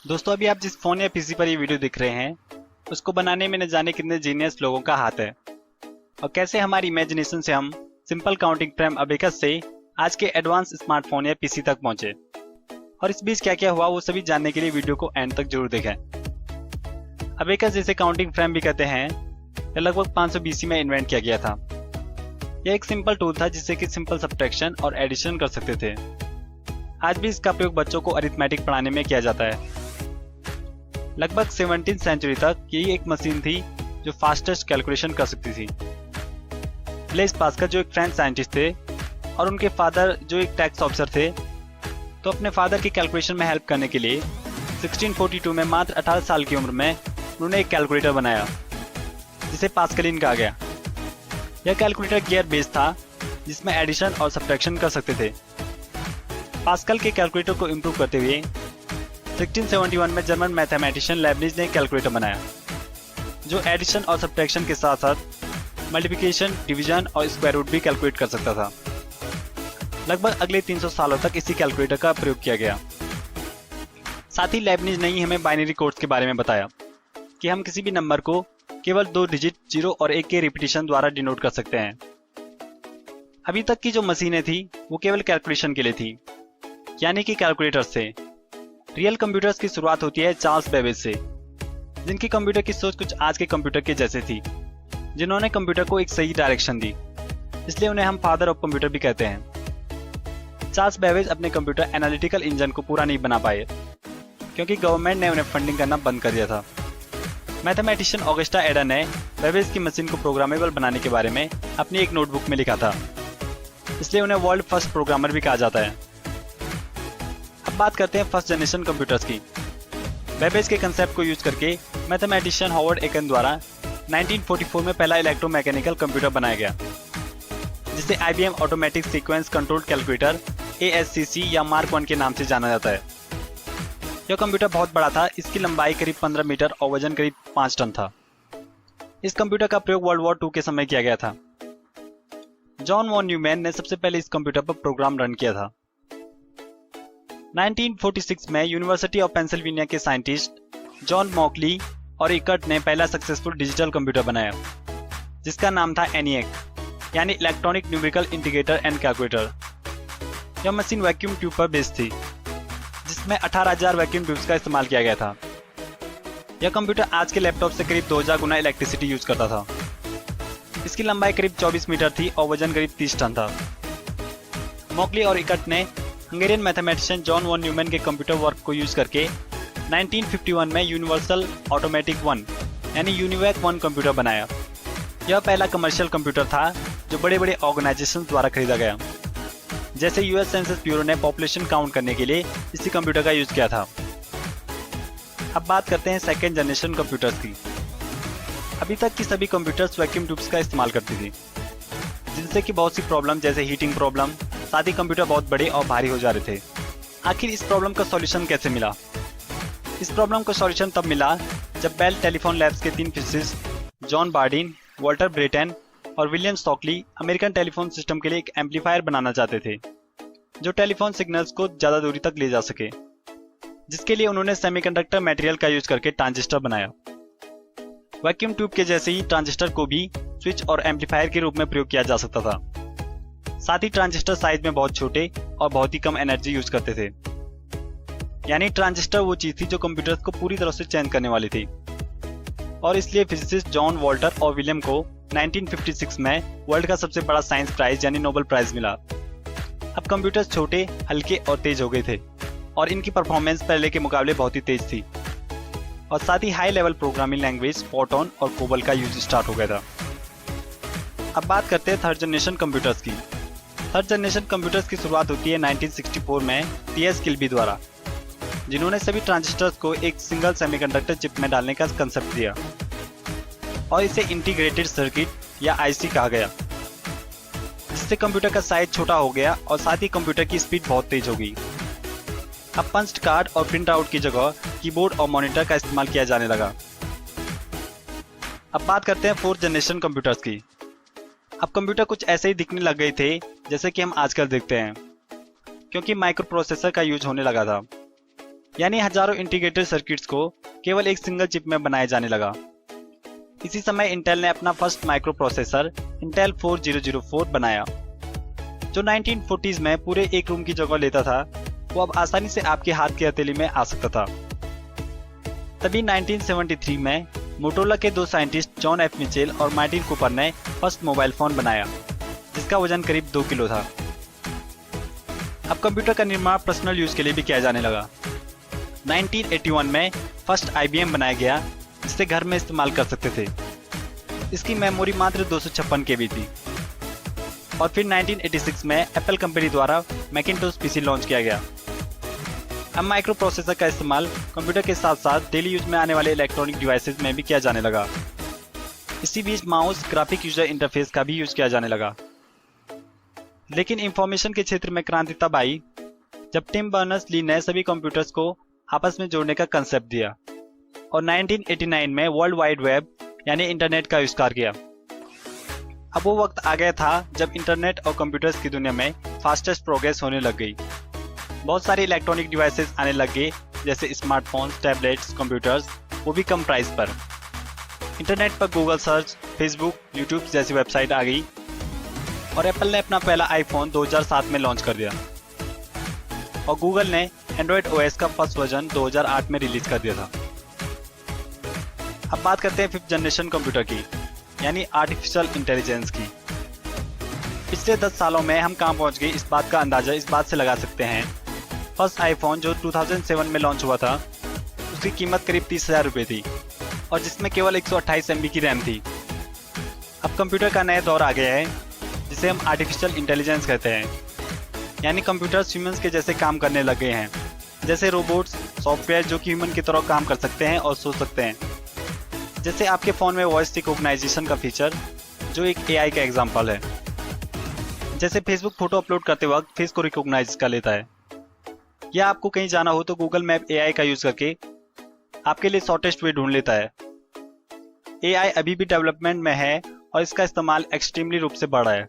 दोस्तों अभी आप जिस फोन या पीसी पर ये वीडियो देख रहे हैं उसको बनाने में न जाने कितने जीनियस लोगों का हाथ है और कैसे हमारी इमेजिनेशन से हम सिंपल काउंटिंग फ्रेम अबेकस से आज के एडवांस स्मार्टफोन या पीसी तक पहुंचे। और इस बीच क्या क्या हुआ वो सभी जानने के लिए वीडियो को एंड तक जरूर देखें। अबेकस जिसे काउंटिंग फ्रेम भी कहते हैं यह लगभग 500 BC में इन्वेंट किया गया था। यह एक सिंपल टूल था जिससे कि सिंपल सब्ट्रैक्शन और एडिशन कर सकते थे। आज भी इसका प्रयोग बच्चों को अरिथमेटिक पढ़ाने में किया जाता है। लगभग 17वीं सेंचुरी तक यही एक मशीन थी जो फास्टेस्ट कैलकुलेशन कर सकती थी। ब्लेज पास्कल जो एक फ्रेंच साइंटिस्ट थे और उनके फादर जो एक टैक्स ऑफिसर थे, तो अपने फादर की कैलकुलेशन में हेल्प करने के लिए 1642 में मात्र 18 साल की उम्र में उन्होंने एक कैलकुलेटर बनाया जिसे पास्कलिन कहा गया। यह कैलकुलेटर गियर बेस्ड था जिसमें एडिशन और सब्ट्रैक्शन कर सकते थे। पास्कल के कैलकुलेटर को इम्प्रूव करते हुए 1671 में जर्मन मैथमेटिशियन लेबनिज ने कैलकुलेटर बनाया जो एडिशन और सब्ट्रैक्शन के साथ साथ मल्टीप्लिकेशन, डिवीजन और स्क्वायर रूट भी कैलकुलेट कर सकता था। लगभग अगले 300 सालों तक इसी कैलकुलेटर का प्रयोग किया गया। साथ ही लेबनिज ने ही हमें बाइनरी कोड्स के बारे में बताया कि हम किसी भी नंबर को केवल 2 डिजिट 0 और 1 के रिपीटिशन द्वारा डिनोट कर सकते हैं। अभी तक की जो मशीनें थी वो केवल कैलकुलेशन के लिए थी, यानी कि कैलकुलेटर से। रियल कंप्यूटर्स की शुरुआत होती है चार्ल्स बेबेज से, जिनकी कंप्यूटर की सोच कुछ आज के कंप्यूटर के जैसे थी, जिन्होंने कंप्यूटर को एक सही डायरेक्शन दी। इसलिए उन्हें हम फादर ऑफ कंप्यूटर भी कहते हैं। चार्ल्स बेबेज अपने कंप्यूटर एनालिटिकल इंजन को पूरा नहीं बना पाए क्योंकि गवर्नमेंट ने उन्हें फंडिंग करना बंद कर दिया था। मैथमेटिशियन ऑगस्टा एडा ने बेबेज की मशीन को प्रोग्रामेबल बनाने के बारे में अपनी एक नोटबुक में लिखा था, इसलिए उन्हें वर्ल्ड फर्स्ट प्रोग्रामर भी कहा जाता है। अब बात करते हैं फर्स्ट जनरेशन कंप्यूटर्स की। बेबेज के कंसेप्ट को यूज करके मैथमेटिशियन हॉवर्ड एकन द्वारा 1944 में पहला इलेक्ट्रोमैकेनिकल कंप्यूटर बनाया गया जिसे IBM automatic sequence controlled calculator ASCC या मार्क 1 के नाम से जाना जाता है। यह कंप्यूटर बहुत बड़ा था। इसकी लंबाई करीब 15 मीटर और वजन करीब 5 टन था। इस कंप्यूटर का प्रयोग वर्ल्ड वॉर 2 के समय किया गया था। जॉन वॉन न्यूमैन ने सबसे पहले इस कंप्यूटर पर प्रोग्राम रन किया था। 1946 में यूनिवर्सिटी ऑफ पेंसिल्वेनिया के साइंटिस्ट जॉन मॉकली और इकर्ट ने पहला सक्सेसफुल डिजिटल कंप्यूटर बनाया जिसका नाम था ENIAC यानी electronic numerical integrator and calculator. यह मशीन वैक्यूम ट्यूब पर बेस्ड थी जिसमें 18,000 वैक्यूम ट्यूब्स का इस्तेमाल किया गया था। यह कंप्यूटर आज के लैपटॉप से करीब 2000 गुना इलेक्ट्रिसिटी यूज करता था। इसकी लंबाई करीब 24 मीटर थी और वजन करीब 30 टन था। मॉकली और इकर्ट ने Hungarian mathematician John von Neumann के कंप्यूटर वर्क को यूज करके 1951 में यूनिवर्सल ऑटोमेटिक 1 यानी यूनिवैक 1 कंप्यूटर बनाया। यह पहला कमर्शियल कंप्यूटर था जो बड़े बड़े ऑर्गेनाइजेशंस द्वारा खरीदा गया, जैसे US सेंसस ब्यूरो ने पॉपुलेशन काउंट करने के लिए इसी कंप्यूटर का यूज किया था। अब बात करते हैं सेकेंड जनरेशन कंप्यूटर्स की। अभी तक की सभी कंप्यूटर्स वैक्यूम ट्यूब्स का इस्तेमाल करती थी जिनसे कि बहुत सी प्रॉब्लम जैसे हीटिंग प्रॉब्लम, साथ ही कंप्यूटर बहुत बड़े और भारी हो जा रहे थे। आखिर इस प्रॉब्लम का सॉल्यूशन कैसे मिला? इस प्रॉब्लम का सॉल्यूशन तब मिला जब बेल टेलीफोन लैब्स के 3 physicist John Bardeen, Walter Brattain और William Stockley American telephone system के लिए एक एम्पलीफायर बनाना चाहते थे जो टेलीफोन सिग्नल्स को ज्यादा दूरी तक ले जा सके, जिसके लिए उन्होंने सेमीकंडक्टर मटेरियल का यूज करके ट्रांजिस्टर बनाया। वैक्यूम ट्यूब के जैसे ही ट्रांजिस्टर को भी स्विच और एम्पलीफायर के रूप में प्रयोग किया जा सकता था। साथ ही ट्रांजिस्टर साइज में बहुत छोटे और बहुत ही कम एनर्जी यूज करते थे, यानी ट्रांजिस्टर वो चीज थी जो कंप्यूटर्स को पूरी तरह से चेंज करने वाली थी। और इसलिए फिजिसिस्ट जॉन, वॉल्टर और विलियम को 1956 में वर्ल्ड का सबसे बड़ा साइंस प्राइज यानी नोबेल प्राइज मिला। अब कंप्यूटर्स छोटे, हल्के और तेज हो गए थे और इनकी परफॉर्मेंस पहले के मुकाबले बहुत ही तेज थी और साथ ही हाई लेवल प्रोग्रामिंग लैंग्वेज फोर्टॉन और कोबल का यूज स्टार्ट हो गया था। अब बात करते हैं थर्ड जनरेशन कंप्यूटर्स की। थर्ड जनरेशन कंप्यूटर्स की शुरुआत होती है 1964 में TS किल्बी द्वारा, जिन्होंने सभी ट्रांजिस्टर्स को एक सिंगल सेमीकंडक्टर चिप में डालने का कंसेप्ट दिया और इसे इंटीग्रेटेड सर्किट या IC कहा गया, जिससे कंप्यूटर का साइज छोटा हो गया और साथ ही कंप्यूटर की स्पीड बहुत तेज हो गई। अब पंच्ड कार्ड और प्रिंट आउट की जगह कीबोर्ड और मॉनिटर का इस्तेमाल किया जाने लगा। अब बात करते हैं फोर्थ जनरेशन कंप्यूटर्स की। अब कंप्यूटर कुछ ऐसे ही दिखने लग गए थे जैसे कि हम आजकल देखते हैं, क्योंकि माइक्रो प्रोसेसर का यूज होने लगा था। यानी हजारों इंटीग्रेटेड सर्किट्स को केवल एक सिंगल चिप में बनाया जाने लगा। इसी समय इंटेल ने अपना फर्स्ट माइक्रो प्रोसेसर इंटेल 4004 बनाया, जो 1940s में पूरे एक रूम की जगह लेता था। वो अब आसानी से आपके हाथ की हथेली में आ सकता था। तभी 1973 में मोटोरोला के दो साइंटिस्ट जॉन एफ मिचेल और मार्टिन कूपर ने फर्स्ट मोबाइल फोन बनाया, जिसका वजन करीब 2 किलो था। अब कंप्यूटर का निर्माण पर्सनल यूज के लिए भी किया जाने लगा। 1981 में फर्स्ट IBM बनाया गया, जिसे घर में इस्तेमाल कर सकते थे। इसकी मेमोरी मात्र 256 KB थी। और फिर 1986 में एप्पल कंपनी द्वारा मैकिंटोश PC लॉन्च किया गया। अब माइक्रो प्रोसेसर का इस्तेमाल कंप्यूटर के साथ साथ डेली यूज में आने वाले इलेक्ट्रॉनिक डिवाइसेस में भी किया जाने लगा। इसी बीच माउस, ग्राफिक यूजर इंटरफेस का भी यूज किया जाने लगा। लेकिन इंफॉर्मेशन के क्षेत्र में क्रांति तब आई जब टिम बर्नर्स-ली ने सभी कंप्यूटर्स को आपस में जोड़ने का कंसेप्ट दिया और 1989 में वर्ल्ड वाइड वेब यानी इंटरनेट का आविष्कार किया। अब वो वक्त आ गया था जब इंटरनेट और कंप्यूटर्स की दुनिया में फास्टेस्ट प्रोग्रेस होने लग गई। बहुत सारे इलेक्ट्रॉनिक डिवाइसेस आने लग गए, जैसे स्मार्टफोन्स, टैबलेट्स, कंप्यूटर्स, वो भी कम प्राइस पर। इंटरनेट पर गूगल सर्च, फेसबुक, यूट्यूब जैसी वेबसाइट आ गई और एप्पल ने अपना पहला आईफोन 2007 में लॉन्च कर दिया और गूगल ने एंड्रॉइड OS का फर्स्ट वर्जन 2008 में रिलीज कर दिया था। अब बात करते हैं 5th जनरेशन कंप्यूटर की, यानी आर्टिफिशियल इंटेलिजेंस की। पिछले 10 सालों में हम कहां पहुंच गए, इस बात का अंदाजा इस बात से लगा सकते हैं। फर्स्ट आईफोन जो 2007 में लॉन्च हुआ था, उसकी कीमत करीब 30,000 रुपये थी और जिसमें केवल 128 MB की रैम थी। अब कंप्यूटर का नया दौर आ गया है, जिसे हम आर्टिफिशियल इंटेलिजेंस कहते हैं, यानी कंप्यूटर्स ह्यूमंस के जैसे काम करने लग गए हैं, जैसे रोबोट्स, सॉफ्टवेयर जो कि ह्यूमन की तरह काम कर सकते हैं और सोच सकते हैं। जैसे आपके फ़ोन में वॉइस रिकॉग्नाइजेशन का फीचर, जो एक AI का एग्जाम्पल है। जैसे फेसबुक फोटो अपलोड करते वक्त फेस को रिकॉग्नाइज कर लेता है, या आपको कहीं जाना हो तो गूगल मैप AI का यूज करके आपके लिए शॉर्टेस्ट वे ढूंढ लेता है। AI अभी भी डेवलपमेंट में है और इसका इस्तेमाल एक्सट्रीमली रूप से बढ़ा है।